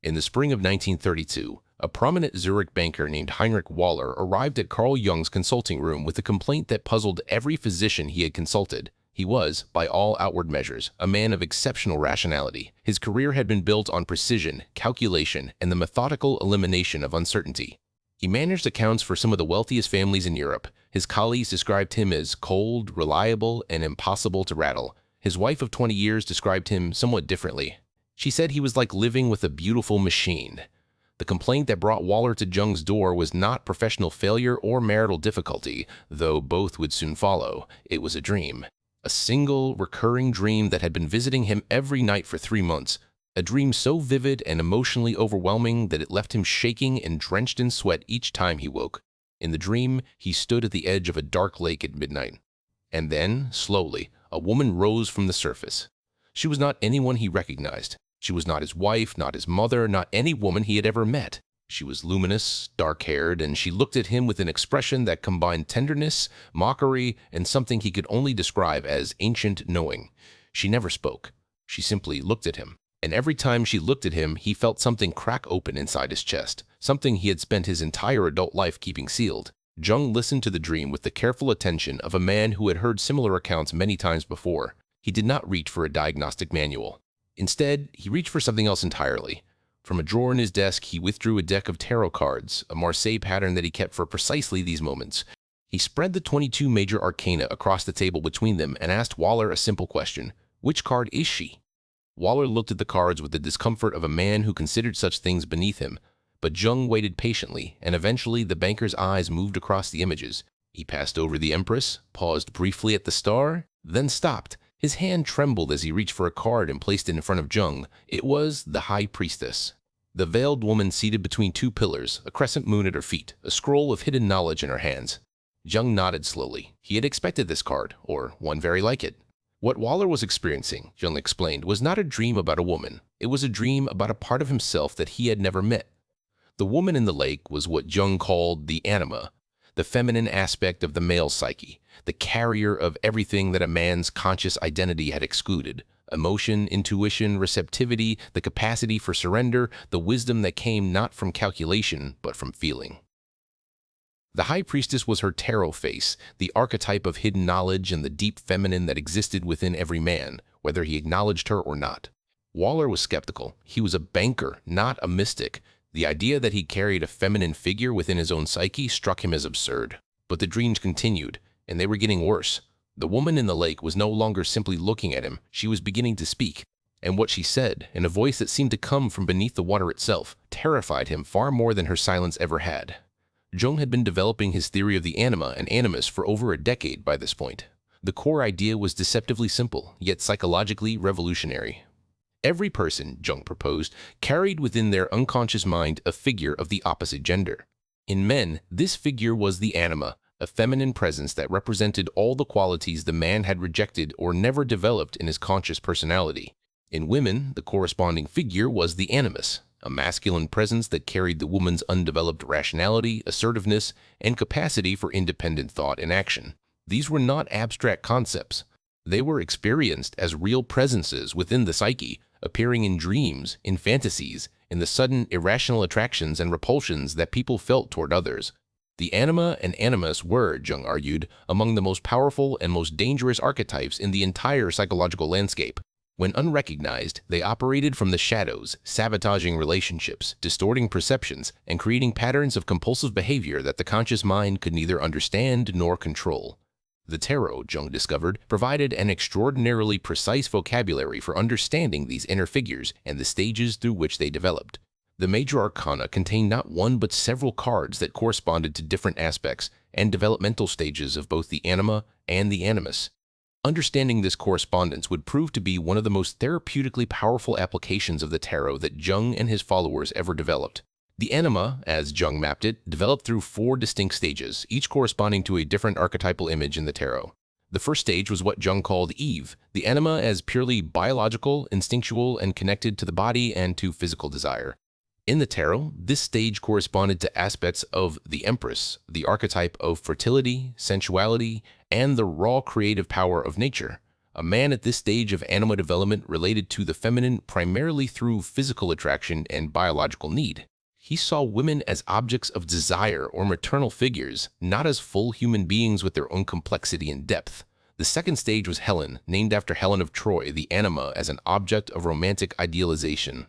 In the spring of 1932, a prominent Zurich banker named Heinrich Waller arrived at Carl Jung's consulting room with a complaint that puzzled every physician he had consulted. He was, by all outward measures, a man of exceptional rationality. His career had been built on precision, calculation, and the methodical elimination of uncertainty. He managed accounts for some of the wealthiest families in Europe. His colleagues described him as cold, reliable, and impossible to rattle. His wife of 20 years described him somewhat differently. She said he was like living with a beautiful machine. The complaint that brought Waller to Jung's door was not professional failure or marital difficulty, though both would soon follow. It was a dream. A single, recurring dream that had been visiting him every night for 3 months. A dream so vivid and emotionally overwhelming that it left him shaking and drenched in sweat each time he woke. In the dream, he stood at the edge of a dark lake at midnight. And then, slowly, a woman rose from the surface. She was not anyone he recognized. She was not his wife, not his mother, not any woman he had ever met. She was luminous, dark-haired, and she looked at him with an expression that combined tenderness, mockery, and something he could only describe as ancient knowing. She never spoke. She simply looked at him. And every time she looked at him, he felt something crack open inside his chest, something he had spent his entire adult life keeping sealed. Jung listened to the dream with the careful attention of a man who had heard similar accounts many times before. He did not reach for a diagnostic manual. Instead, he reached for something else entirely. From a drawer in his desk, he withdrew a deck of tarot cards, a Marseille pattern that he kept for precisely these moments. He spread the 22 major arcana across the table between them and asked Waller a simple question. Which card is she? Waller looked at the cards with the discomfort of a man who considered such things beneath him. But Jung waited patiently, and eventually the banker's eyes moved across the images. He passed over the Empress, paused briefly at the star, then stopped. His hand trembled as he reached for a card and placed it in front of Jung. It was the High Priestess. The veiled woman seated between two pillars, a crescent moon at her feet, a scroll of hidden knowledge in her hands. Jung nodded slowly. He had expected this card, or one very like it. What Waller was experiencing, Jung explained, was not a dream about a woman. It was a dream about a part of himself that he had never met. The woman in the lake was what Jung called the anima, the feminine aspect of the male psyche, the carrier of everything that a man's conscious identity had excluded. Emotion, intuition, receptivity, the capacity for surrender, the wisdom that came not from calculation, but from feeling. The High Priestess was her tarot face, the archetype of hidden knowledge and the deep feminine that existed within every man, whether he acknowledged her or not. Waller was skeptical. He was a banker, not a mystic. The idea that he carried a feminine figure within his own psyche struck him as absurd. But the dreams continued, and they were getting worse. The woman in the lake was no longer simply looking at him. She was beginning to speak. And what she said, in a voice that seemed to come from beneath the water itself, terrified him far more than her silence ever had. Jung had been developing his theory of the anima and animus for over a decade by this point. The core idea was deceptively simple, yet psychologically revolutionary. Every person, Jung proposed, carried within their unconscious mind a figure of the opposite gender. In men, this figure was the anima, a feminine presence that represented all the qualities the man had rejected or never developed in his conscious personality. In women, the corresponding figure was the animus, a masculine presence that carried the woman's undeveloped rationality, assertiveness, and capacity for independent thought and action. These were not abstract concepts. They were experienced as real presences within the psyche, appearing in dreams, in fantasies, in the sudden irrational attractions and repulsions that people felt toward others. The anima and animus were, Jung argued, among the most powerful and most dangerous archetypes in the entire psychological landscape. When unrecognized, they operated from the shadows, sabotaging relationships, distorting perceptions, and creating patterns of compulsive behavior that the conscious mind could neither understand nor control. The tarot, Jung discovered, provided an extraordinarily precise vocabulary for understanding these inner figures and the stages through which they developed. The major arcana contained not one but several cards that corresponded to different aspects and developmental stages of both the anima and the animus. Understanding this correspondence would prove to be one of the most therapeutically powerful applications of the tarot that Jung and his followers ever developed. The anima, as Jung mapped it, developed through 4 distinct stages, each corresponding to a different archetypal image in the tarot. The first stage was what Jung called Eve, the anima as purely biological, instinctual, and connected to the body and to physical desire. In the tarot, this stage corresponded to aspects of the Empress, the archetype of fertility, sensuality, and the raw creative power of nature, A man at this stage of animal development related to the feminine primarily through physical attraction and biological need. He saw women as objects of desire or maternal figures, not as full human beings with their own complexity and depth. The second stage was Helen, named after Helen of Troy, the anima, as an object of romantic idealization.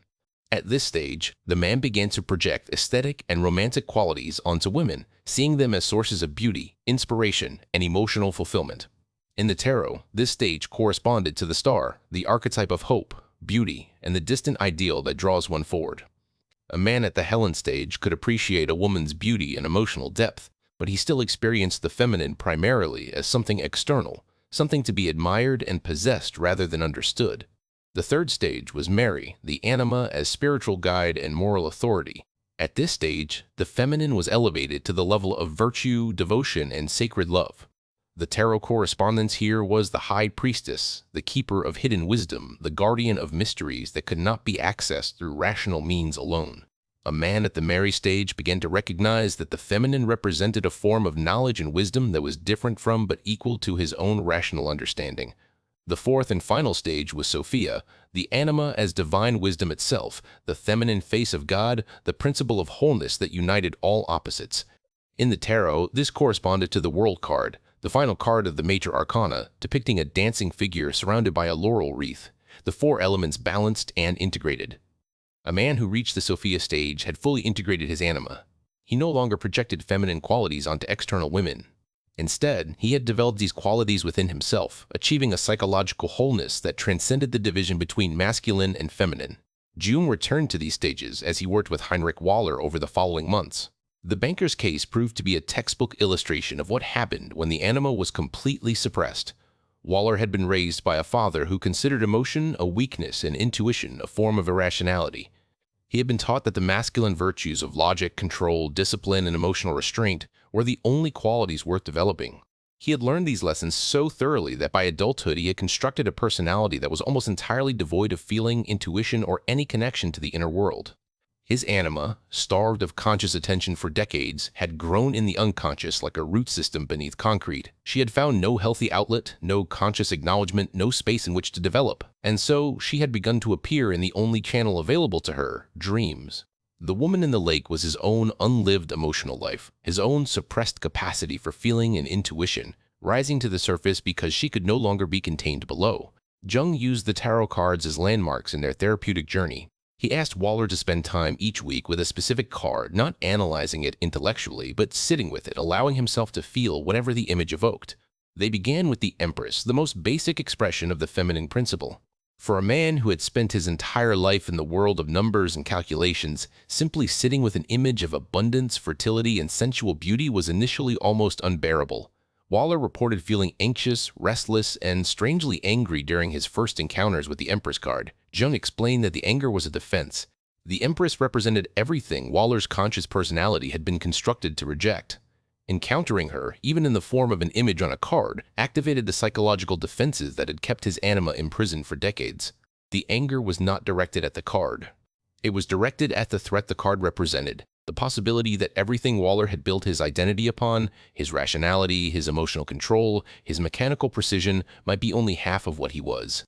At this stage, the man began to project aesthetic and romantic qualities onto women, seeing them as sources of beauty, inspiration, and emotional fulfillment. In the tarot, this stage corresponded to the star, the archetype of hope, beauty, and the distant ideal that draws one forward. A man at the Helen stage could appreciate a woman's beauty and emotional depth, but he still experienced the feminine primarily as something external, something to be admired and possessed rather than understood. The third stage was Mary, the anima, as spiritual guide and moral authority. At this stage, the feminine was elevated to the level of virtue, devotion, and sacred love. The tarot correspondence here was the high priestess, the keeper of hidden wisdom, the guardian of mysteries that could not be accessed through rational means alone. A man at the Mary stage began to recognize that the feminine represented a form of knowledge and wisdom that was different from but equal to his own rational understanding. The fourth and final stage was Sophia, the anima as divine wisdom itself, the feminine face of God, the principle of wholeness that united all opposites. In the tarot, this corresponded to the World card, the final card of the major arcana, depicting a dancing figure surrounded by a laurel wreath, the four elements balanced and integrated. A man who reached the Sophia stage had fully integrated his anima. He no longer projected feminine qualities onto external women. Instead, he had developed these qualities within himself, achieving a psychological wholeness that transcended the division between masculine and feminine. Jung returned to these stages as he worked with Heinrich Waller over the following months. The banker's case proved to be a textbook illustration of what happened when the anima was completely suppressed. Waller had been raised by a father who considered emotion a weakness and intuition a form of irrationality. He had been taught that the masculine virtues of logic, control, discipline, and emotional restraint were the only qualities worth developing. He had learned these lessons so thoroughly that by adulthood he had constructed a personality that was almost entirely devoid of feeling, intuition, or any connection to the inner world. His anima, starved of conscious attention for decades, had grown in the unconscious like a root system beneath concrete. She had found no healthy outlet, no conscious acknowledgement, no space in which to develop. And so she had begun to appear in the only channel available to her, dreams. The woman in the lake was his own unlived emotional life, his own suppressed capacity for feeling and intuition, rising to the surface because she could no longer be contained below. Jung used the tarot cards as landmarks in their therapeutic journey. He asked Waller to spend time each week with a specific card, not analyzing it intellectually, but sitting with it, allowing himself to feel whatever the image evoked. They began with the Empress, the most basic expression of the feminine principle. For a man who had spent his entire life in the world of numbers and calculations, simply sitting with an image of abundance, fertility, and sensual beauty was initially almost unbearable. Waller reported feeling anxious, restless, and strangely angry during his first encounters with the Empress card. Jung explained that the anger was a defense. The Empress represented everything Waller's conscious personality had been constructed to reject. Encountering her, even in the form of an image on a card, activated the psychological defenses that had kept his anima imprisoned for decades. The anger was not directed at the card. It was directed at the threat the card represented. The possibility that everything Waller had built his identity upon, his rationality, his emotional control, his mechanical precision, might be only half of what he was.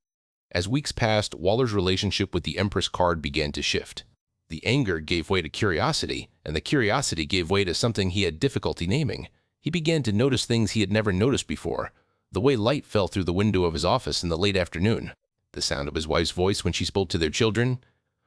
As weeks passed, Waller's relationship with the Empress card began to shift. The anger gave way to curiosity, and the curiosity gave way to something he had difficulty naming. He began to notice things he had never noticed before. The way light fell through the window of his office in the late afternoon, the sound of his wife's voice when she spoke to their children,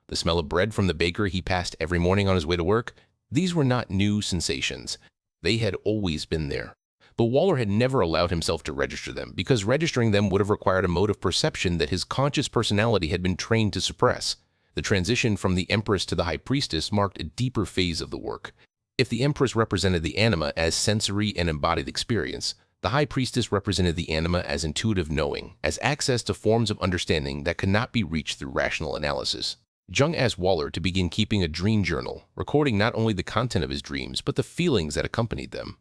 the smell of bread from the bakery he passed every morning on his way to work. These were not new sensations. They had always been there. But Waller had never allowed himself to register them, because registering them would have required a mode of perception that his conscious personality had been trained to suppress. The transition from the Empress to the High Priestess marked a deeper phase of the work. If the Empress represented the anima as sensory and embodied experience, the High Priestess represented the anima as intuitive knowing, as access to forms of understanding that could not be reached through rational analysis. Jung asked Waller to begin keeping a dream journal, recording not only the content of his dreams, but the feelings that accompanied them.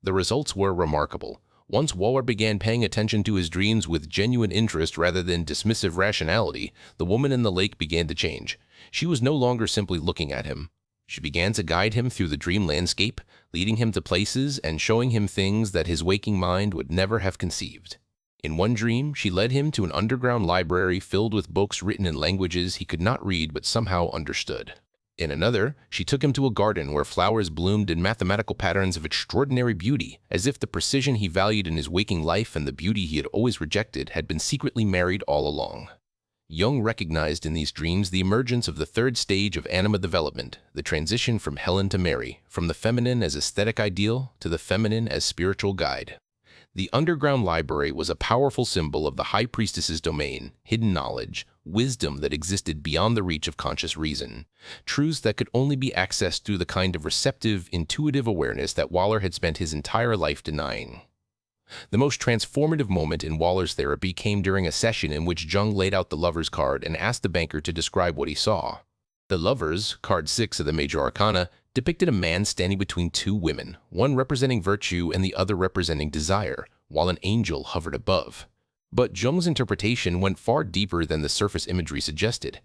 The results were remarkable. Once Waller began paying attention to his dreams with genuine interest rather than dismissive rationality, the woman in the lake began to change. She was no longer simply looking at him. She began to guide him through the dream landscape, leading him to places and showing him things that his waking mind would never have conceived. In one dream, she led him to an underground library filled with books written in languages he could not read but somehow understood. In another, she took him to a garden where flowers bloomed in mathematical patterns of extraordinary beauty, as if the precision he valued in his waking life and the beauty he had always rejected had been secretly married all along. Jung recognized in these dreams the emergence of the third stage of anima development, the transition from Helen to Mary, from the feminine as aesthetic ideal to the feminine as spiritual guide. The underground library was a powerful symbol of the high priestess's domain, hidden knowledge, wisdom that existed beyond the reach of conscious reason, truths that could only be accessed through the kind of receptive, intuitive awareness that Waller had spent his entire life denying. The most transformative moment in Waller's therapy came during a session in which Jung laid out the Lover's card and asked the banker to describe what he saw. The Lovers, card 6 of the Major Arcana, depicted a man standing between two women, one representing virtue and the other representing desire, while an angel hovered above. But Jung's interpretation went far deeper than the surface imagery suggested.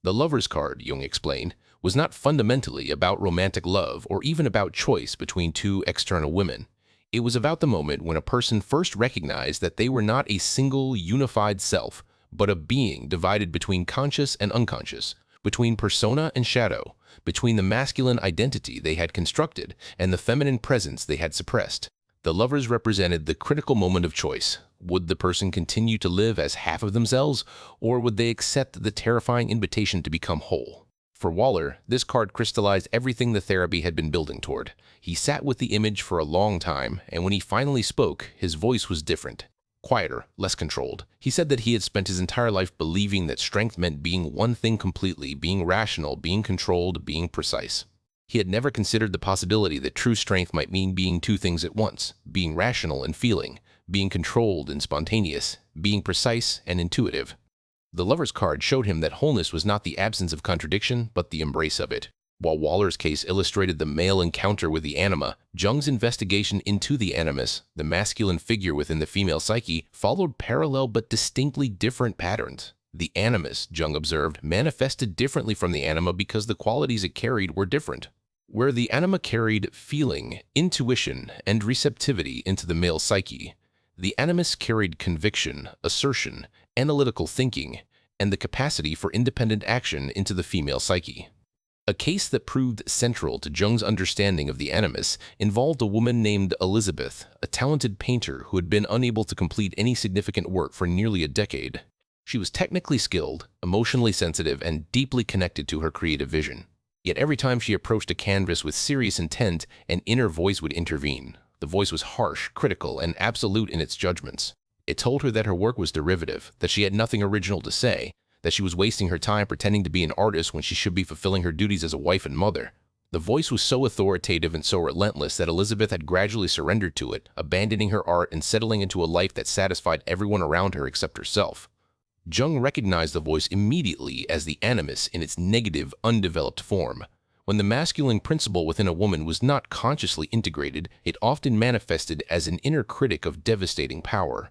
The Lover's card, Jung explained, was not fundamentally about romantic love or even about choice between two external women. It was about the moment when a person first recognized that they were not a single, unified self, but a being divided between conscious and unconscious, between persona and shadow, between the masculine identity they had constructed and the feminine presence they had suppressed. The Lovers represented the critical moment of choice. Would the person continue to live as half of themselves, or would they accept the terrifying invitation to become whole? For Waller, this card crystallized everything the therapy had been building toward. He sat with the image for a long time, and when he finally spoke, his voice was different. Quieter, less controlled. He said that he had spent his entire life believing that strength meant being one thing completely, being rational, being controlled, being precise. He had never considered the possibility that true strength might mean being two things at once, being rational and feeling, being controlled and spontaneous, being precise and intuitive. The Lover's card showed him that wholeness was not the absence of contradiction, but the embrace of it. While Waller's case illustrated the male encounter with the anima, Jung's investigation into the animus, the masculine figure within the female psyche, followed parallel but distinctly different patterns. The animus, Jung observed, manifested differently from the anima because the qualities it carried were different. Where the anima carried feeling, intuition, and receptivity into the male psyche, the animus carried conviction, assertion, analytical thinking, and the capacity for independent action into the female psyche. A case that proved central to Jung's understanding of the animus involved a woman named Elizabeth, a talented painter who had been unable to complete any significant work for nearly a decade. She was technically skilled, emotionally sensitive, and deeply connected to her creative vision. Yet every time she approached a canvas with serious intent, an inner voice would intervene. The voice was harsh, critical, and absolute in its judgments. It told her that her work was derivative, that she had nothing original to say, that she was wasting her time pretending to be an artist when she should be fulfilling her duties as a wife and mother. The voice was so authoritative and so relentless that Elizabeth had gradually surrendered to it, abandoning her art and settling into a life that satisfied everyone around her except herself. Jung recognized the voice immediately as the animus in its negative, undeveloped form. When the masculine principle within a woman was not consciously integrated, it often manifested as an inner critic of devastating power.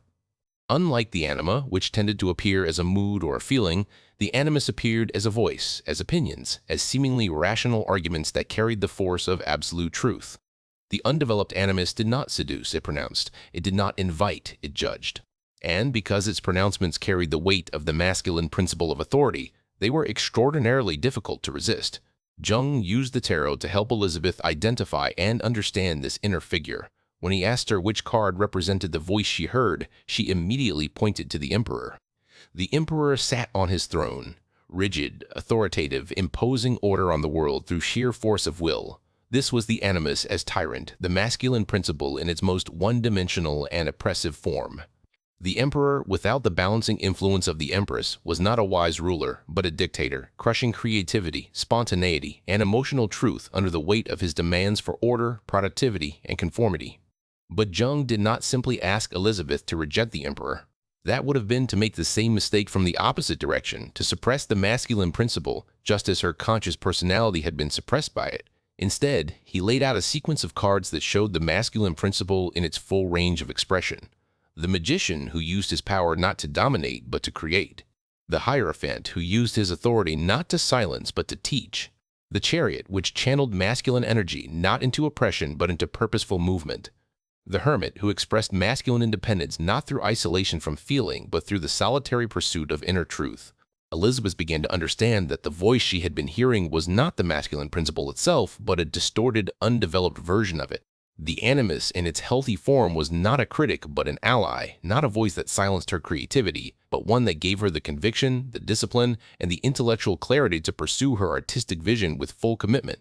Unlike the anima, which tended to appear as a mood or a feeling, the animus appeared as a voice, as opinions, as seemingly rational arguments that carried the force of absolute truth. The undeveloped animus did not seduce, it pronounced. It did not invite, it judged. And because its pronouncements carried the weight of the masculine principle of authority, they were extraordinarily difficult to resist. Jung used the tarot to help Elizabeth identify and understand this inner figure. When he asked her which card represented the voice she heard, she immediately pointed to the Emperor. The Emperor sat on his throne, rigid, authoritative, imposing order on the world through sheer force of will. This was the animus as tyrant, the masculine principle in its most one-dimensional and oppressive form. The Emperor, without the balancing influence of the Empress, was not a wise ruler, but a dictator, crushing creativity, spontaneity, and emotional truth under the weight of his demands for order, productivity, and conformity. But Jung did not simply ask Elizabeth to reject the Emperor. That would have been to make the same mistake from the opposite direction, to suppress the masculine principle, just as her conscious personality had been suppressed by it. Instead, he laid out a sequence of cards that showed the masculine principle in its full range of expression. The magician, who used his power not to dominate but to create. The hierophant, who used his authority not to silence but to teach. The chariot, which channeled masculine energy not into oppression but into purposeful movement. the hermit who expressed masculine independence not through isolation from feeling, but through the solitary pursuit of inner truth. Elizabeth began to understand that the voice she had been hearing was not the masculine principle itself, but a distorted, undeveloped version of it. The animus in its healthy form was not a critic, but an ally, not a voice that silenced her creativity, but one that gave her the conviction, the discipline, and the intellectual clarity to pursue her artistic vision with full commitment.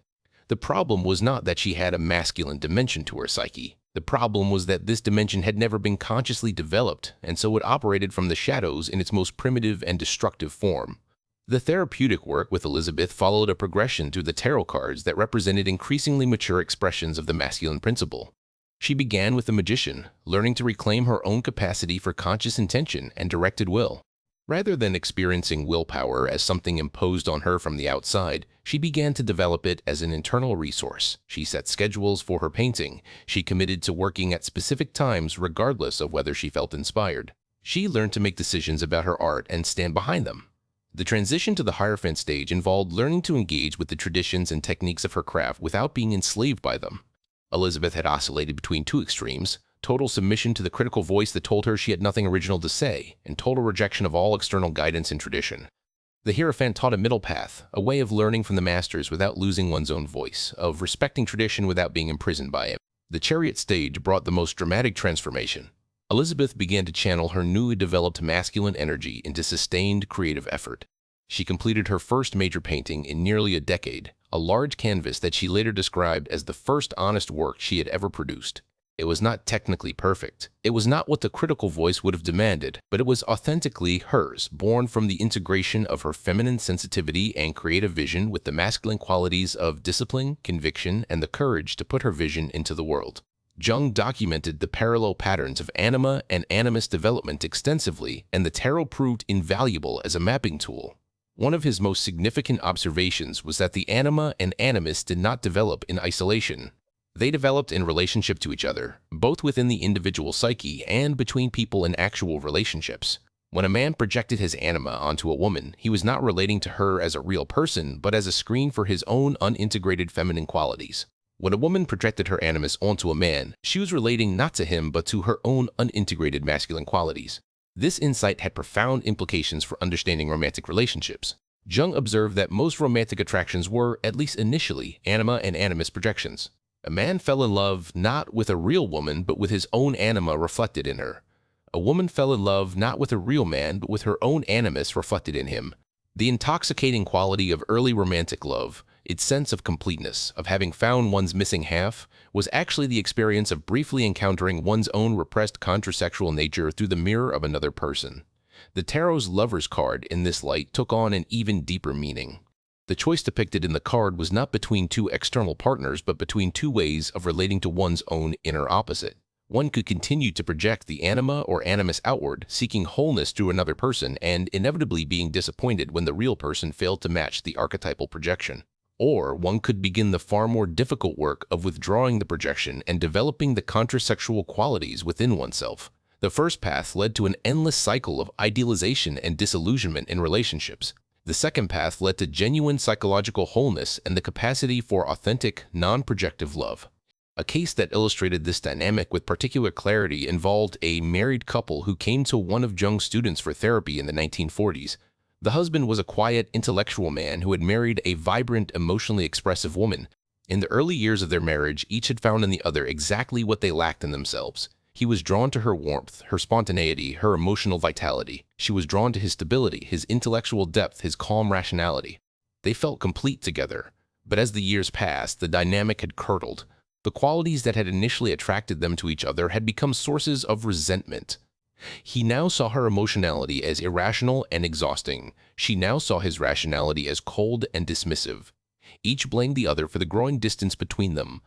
The problem was not that she had a masculine dimension to her psyche. The problem was that this dimension had never been consciously developed, and so it operated from the shadows in its most primitive and destructive form. The therapeutic work with Elizabeth followed a progression through the tarot cards that represented increasingly mature expressions of the masculine principle. She began with the magician, learning to reclaim her own capacity for conscious intention and directed will. Rather than experiencing willpower as something imposed on her from the outside, she began to develop it as an internal resource. She set schedules for her painting. She committed to working at specific times regardless of whether she felt inspired. She learned to make decisions about her art and stand behind them. The transition to the Hierophant stage involved learning to engage with the traditions and techniques of her craft without being enslaved by them. Elizabeth had oscillated between two extremes: total submission to the critical voice that told her she had nothing original to say, and total rejection of all external guidance and tradition. The Hierophant taught a middle path, a way of learning from the masters without losing one's own voice, of respecting tradition without being imprisoned by it. The Chariot stage brought the most dramatic transformation. Elizabeth began to channel her newly developed masculine energy into sustained creative effort. She completed her first major painting in nearly a decade, a large canvas that she later described as the first honest work she had ever produced. It was not technically perfect. It was not what the critical voice would have demanded, but it was authentically hers, born from the integration of her feminine sensitivity and creative vision with the masculine qualities of discipline, conviction, and the courage to put her vision into the world. Jung documented the parallel patterns of anima and animus development extensively, and the tarot proved invaluable as a mapping tool. One of his most significant observations was that the anima and animus did not develop in isolation. They developed in relationship to each other, both within the individual psyche and between people in actual relationships. When a man projected his anima onto a woman, he was not relating to her as a real person, but as a screen for his own unintegrated feminine qualities. When a woman projected her animus onto a man, she was relating not to him but to her own unintegrated masculine qualities. This insight had profound implications for understanding romantic relationships. Jung observed that most romantic attractions were, at least initially, anima and animus projections. A man fell in love not with a real woman, but with his own anima reflected in her. A woman fell in love not with a real man, but with her own animus reflected in him. The intoxicating quality of early romantic love, its sense of completeness, of having found one's missing half, was actually the experience of briefly encountering one's own repressed contrasexual nature through the mirror of another person. The tarot's Lover's card in this light took on an even deeper meaning. The choice depicted in the card was not between two external partners, but between two ways of relating to one's own inner opposite. One could continue to project the anima or animus outward, seeking wholeness through another person and inevitably being disappointed when the real person failed to match the archetypal projection. Or one could begin the far more difficult work of withdrawing the projection and developing the contrasexual qualities within oneself. The first path led to an endless cycle of idealization and disillusionment in relationships. The second path led to genuine psychological wholeness and the capacity for authentic, non-projective love. A case that illustrated this dynamic with particular clarity involved a married couple who came to one of Jung's students for therapy in the 1940s. The husband was a quiet, intellectual man who had married a vibrant, emotionally expressive woman. In the early years of their marriage, each had found in the other exactly what they lacked in themselves. He was drawn to her warmth, her spontaneity, her emotional vitality. She was drawn to his stability, his intellectual depth, his calm rationality. They felt complete together. But as the years passed, the dynamic had curdled. The qualities that had initially attracted them to each other had become sources of resentment. He now saw her emotionality as irrational and exhausting. She now saw his rationality as cold and dismissive. Each blamed the other for the growing distance between them.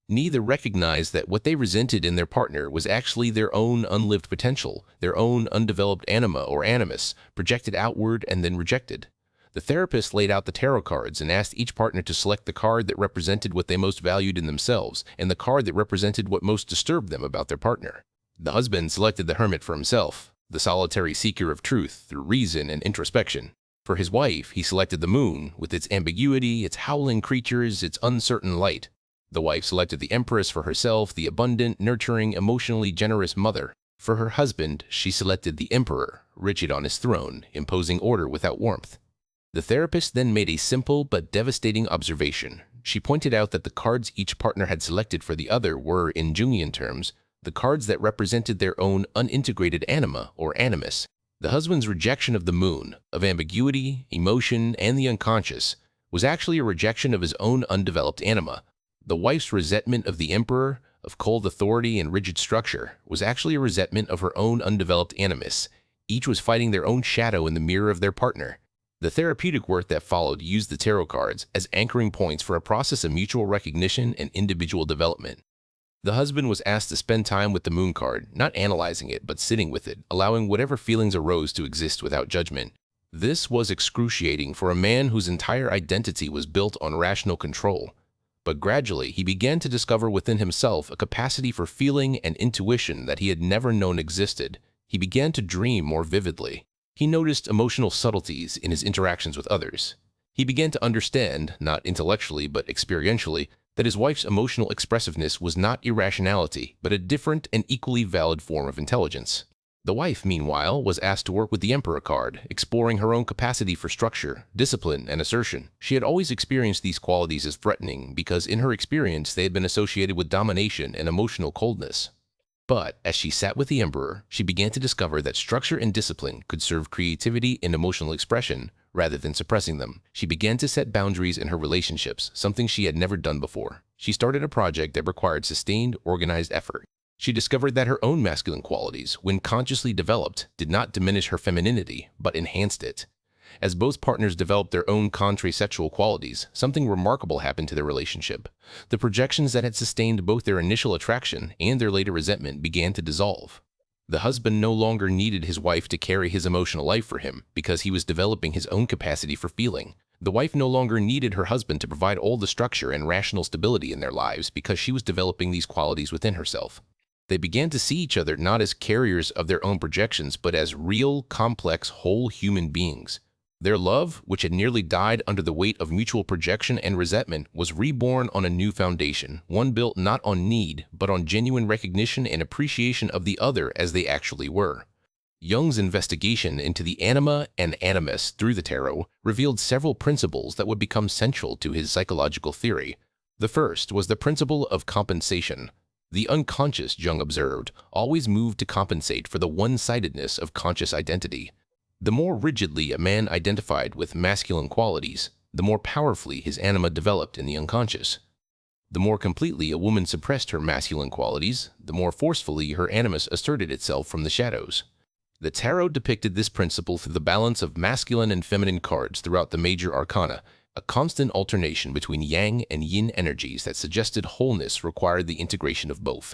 Neither recognized that what they resented in their partner was actually their own unlived potential, their own undeveloped anima or animus, projected outward and then rejected. The therapist laid out the tarot cards and asked each partner to select the card that represented what they most valued in themselves and the card that represented what most disturbed them about their partner. The husband selected the hermit for himself, the solitary seeker of truth through reason and introspection. For his wife, he selected the moon, with its ambiguity, its howling creatures, its uncertain light. The wife selected the Empress for herself, the abundant, nurturing, emotionally generous mother. For her husband, she selected the Emperor, rigid on his throne, imposing order without warmth. The therapist then made a simple but devastating observation. She pointed out that the cards each partner had selected for the other were, in Jungian terms, the cards that represented their own unintegrated anima or animus. The husband's rejection of the moon, of ambiguity, emotion, and the unconscious, was actually a rejection of his own undeveloped anima. The wife's resentment of the emperor, of cold authority and rigid structure, was actually a resentment of her own undeveloped animus. Each was fighting their own shadow in the mirror of their partner. The therapeutic work that followed used the tarot cards as anchoring points for a process of mutual recognition and individual development. The husband was asked to spend time with the moon card, not analyzing it, but sitting with it, allowing whatever feelings arose to exist without judgment. This was excruciating for a man whose entire identity was built on rational control. But gradually, he began to discover within himself a capacity for feeling and intuition that he had never known existed. He began to dream more vividly. He noticed emotional subtleties in his interactions with others. He began to understand, not intellectually but experientially, that his wife's emotional expressiveness was not irrationality, but a different and equally valid form of intelligence. The wife, meanwhile, was asked to work with the Emperor card, exploring her own capacity for structure, discipline, and assertion. She had always experienced these qualities as threatening because in her experience they had been associated with domination and emotional coldness. But as she sat with the Emperor, she began to discover that structure and discipline could serve creativity and emotional expression rather than suppressing them. She began to set boundaries in her relationships, something she had never done before. She started a project that required sustained, organized effort. She discovered that her own masculine qualities, when consciously developed, did not diminish her femininity, but enhanced it. As both partners developed their own contrasexual qualities, something remarkable happened to their relationship. The projections that had sustained both their initial attraction and their later resentment began to dissolve. The husband no longer needed his wife to carry his emotional life for him because he was developing his own capacity for feeling. The wife no longer needed her husband to provide all the structure and rational stability in their lives because she was developing these qualities within herself. They began to see each other not as carriers of their own projections, but as real, complex, whole human beings. Their love, which had nearly died under the weight of mutual projection and resentment, was reborn on a new foundation, one built not on need, but on genuine recognition and appreciation of the other as they actually were. Jung's investigation into the anima and animus through the tarot revealed several principles that would become central to his psychological theory. The first was the principle of compensation. The unconscious, Jung observed, always moved to compensate for the one-sidedness of conscious identity. The more rigidly a man identified with masculine qualities, the more powerfully his anima developed in the unconscious. The more completely a woman suppressed her masculine qualities, the more forcefully her animus asserted itself from the shadows. The tarot depicted this principle through the balance of masculine and feminine cards throughout the major arcana. A constant alternation between yang and yin energies that suggested wholeness required the integration of both.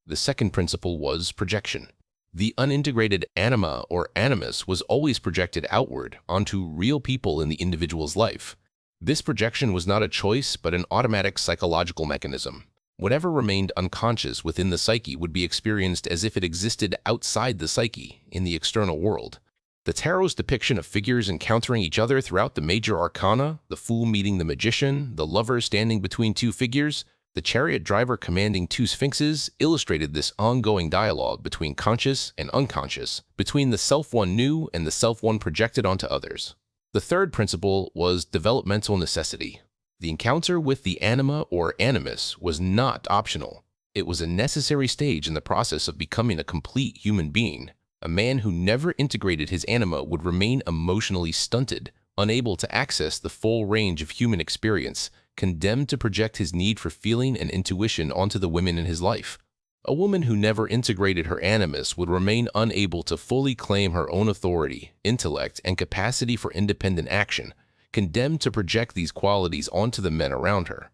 The second principle was projection. The unintegrated anima or animus was always projected outward onto real people in the individual's life. This projection was not a choice, but an automatic psychological mechanism. Whatever remained unconscious within the psyche would be experienced as if it existed outside the psyche, in the external world. The tarot's depiction of figures encountering each other throughout the major arcana, the fool meeting the magician, the lover standing between two figures, the chariot driver commanding two sphinxes, illustrated this ongoing dialogue between conscious and unconscious, between the self one knew and the self one projected onto others. The third principle was developmental necessity. The encounter with the anima or animus was not optional. It was a necessary stage in the process of becoming a complete human being. A man who never integrated his anima would remain emotionally stunted, unable to access the full range of human experience, condemned to project his need for feeling and intuition onto the women in his life. A woman who never integrated her animus would remain unable to fully claim her own authority, intellect, and capacity for independent action, condemned to project these qualities onto the men around her.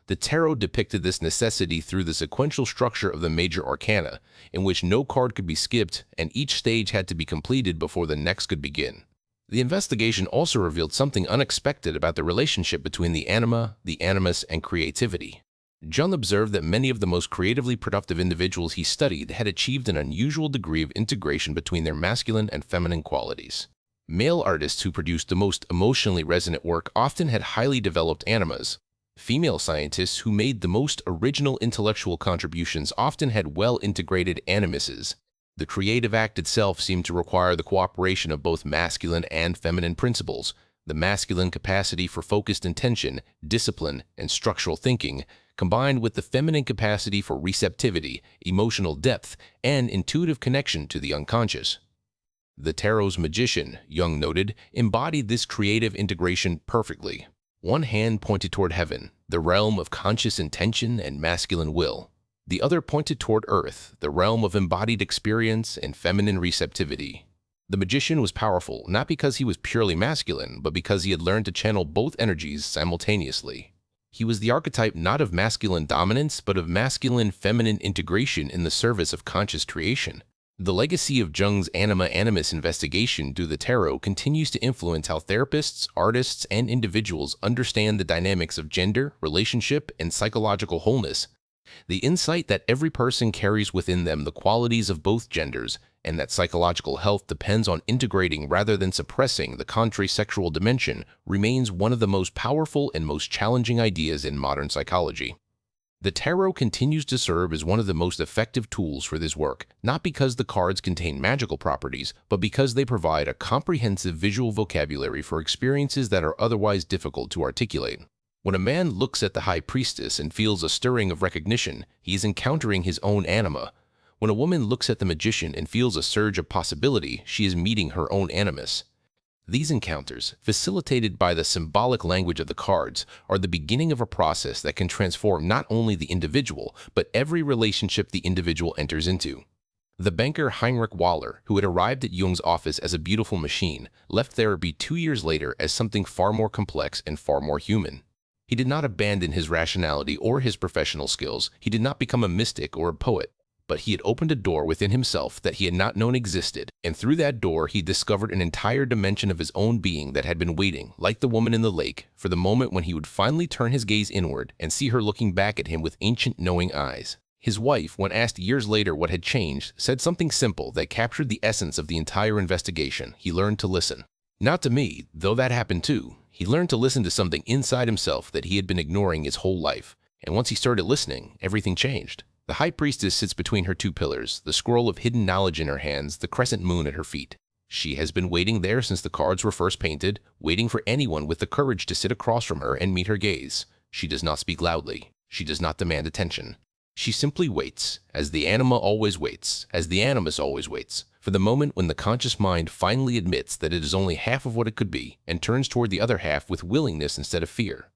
The tarot depicted this necessity through the sequential structure of the major arcana, in which no card could be skipped and each stage had to be completed before the next could begin. The investigation also revealed something unexpected about the relationship between the anima, the animus, and creativity. Jung observed that many of the most creatively productive individuals he studied had achieved an unusual degree of integration between their masculine and feminine qualities. Male artists who produced the most emotionally resonant work often had highly developed animas, Female scientists who made the most original intellectual contributions often had well-integrated animuses. The creative act itself seemed to require the cooperation of both masculine and feminine principles. The masculine capacity for focused intention, discipline, and structural thinking, combined with the feminine capacity for receptivity, emotional depth, and intuitive connection to the unconscious. The tarot's magician, Jung noted, embodied this creative integration perfectly. One hand pointed toward heaven, the realm of conscious intention and masculine will. The other pointed toward earth, the realm of embodied experience and feminine receptivity. The magician was powerful not because he was purely masculine, but because he had learned to channel both energies simultaneously. He was the archetype not of masculine dominance, but of masculine-feminine integration in the service of conscious creation. The legacy of Jung's anima-animus investigation through the tarot continues to influence how therapists, artists, and individuals understand the dynamics of gender, relationship, and psychological wholeness. The insight that every person carries within them the qualities of both genders, and that psychological health depends on integrating rather than suppressing the contrasexual dimension, remains one of the most powerful and most challenging ideas in modern psychology. The tarot continues to serve as one of the most effective tools for this work, not because the cards contain magical properties, but because they provide a comprehensive visual vocabulary for experiences that are otherwise difficult to articulate. When a man looks at the High Priestess and feels a stirring of recognition, he is encountering his own anima. When a woman looks at the magician and feels a surge of possibility, she is meeting her own animus. These encounters, facilitated by the symbolic language of the cards, are the beginning of a process that can transform not only the individual, but every relationship the individual enters into. The banker Heinrich Waller, who had arrived at Jung's office as a beautiful machine, left therapy 2 years later as something far more complex and far more human. He did not abandon his rationality or his professional skills. He did not become a mystic or a poet. But he had opened a door within himself that he had not known existed, and through that door he discovered an entire dimension of his own being that had been waiting, like the woman in the lake, for the moment when he would finally turn his gaze inward and see her looking back at him with ancient knowing eyes. His wife, when asked years later what had changed, said something simple that captured the essence of the entire investigation. He learned to listen. Not to me, though that happened too. He learned to listen to something inside himself that he had been ignoring his whole life. And once he started listening, everything changed. The High Priestess sits between her two pillars, the scroll of hidden knowledge in her hands, the crescent moon at her feet. She has been waiting there since the cards were first painted, waiting for anyone with the courage to sit across from her and meet her gaze. She does not speak loudly. She does not demand attention. She simply waits, as the anima always waits, as the animus always waits, for the moment when the conscious mind finally admits that it is only half of what it could be and turns toward the other half with willingness instead of fear.